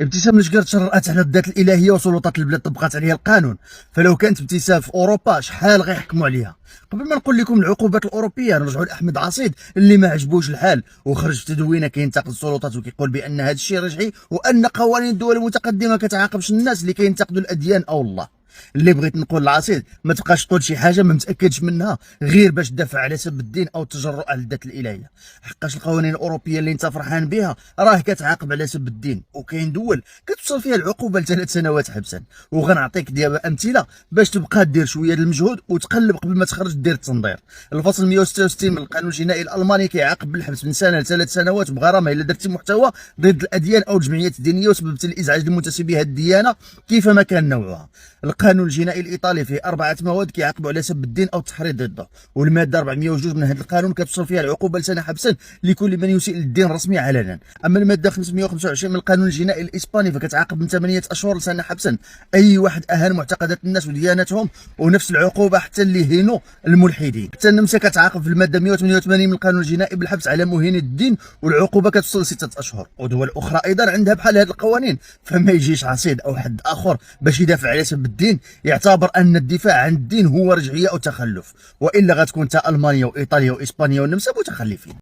ابتسام الشقر تجرأت على الذات الالهيه وسلطات البلاد طبقات عليها القانون. فلو كانت ابتسام في اوروبا شحال غيحكموا عليها؟ قبل ما نقول لكم العقوبات الاوروبيه نرجعوا لاحمد عصيد اللي ما عجبوش الحال وخرج في تدوينه كينتقد السلطات وكيقول بان هذا الشيء رجعي وان قوانين الدول المتقدمه كتعاقبش الناس اللي كينتقدوا الاديان او الله. اللي بغيت نقول لعصيد ما تبقاش تقول شي حاجه ما متاكدش منها غير باش تدافع على سب الدين او التجرؤ على الذات الالهيه، حقاش القوانين الاوروبيه اللي انت فرحان بها راه كتعاقب على سب الدين، وكاين دول كتوصل فيها العقوبه ل3 سنوات حبسا. وغنعطيك دابا امثله باش تبقى دير شويه د المجهود وتقلب قبل ما تخرج دير التنظير. الفصل 166 من القانون الجنائي الالماني كيعاقب بالحبس من سنه ل3 سنوات بغرامه الا درتي محتوى ضد الاديان او الجمعيات الدينيه وسببت الازعاج للمنتسبي هذه الديانه كيفما كان نوعها. القانون الجنائي الايطالي فيه 4 مواد كيعاقبوا على سب الدين او التحريض ضده، والماده 402 من هذا القانون كتوصل فيها العقوبه لسنه حبسا لكل من يسيء للدين الرسمي علنا. اما الماده 525 من القانون الجنائي الاسباني فكتعاقب من 8 اشهر لسنه حبسا اي واحد اهان معتقدات الناس ودياناتهم، ونفس العقوبه حتى اللي هينوا الملحدين. حتى النمسا كتعاقب في الماده 188 من القانون الجنائي بالحبس على مهين الدين والعقوبه كتوصل ل 6 اشهر، ودول اخرى ايضا عندها بحال هذه القوانين. فما يجيش عصيد او حد اخر باش يدافع على سب الدين يعتبر ان الدفاع عن الدين هو رجعيه او تخلف، والا غتكون تا المانيا وايطاليا واسبانيا والنمسا متخلفين.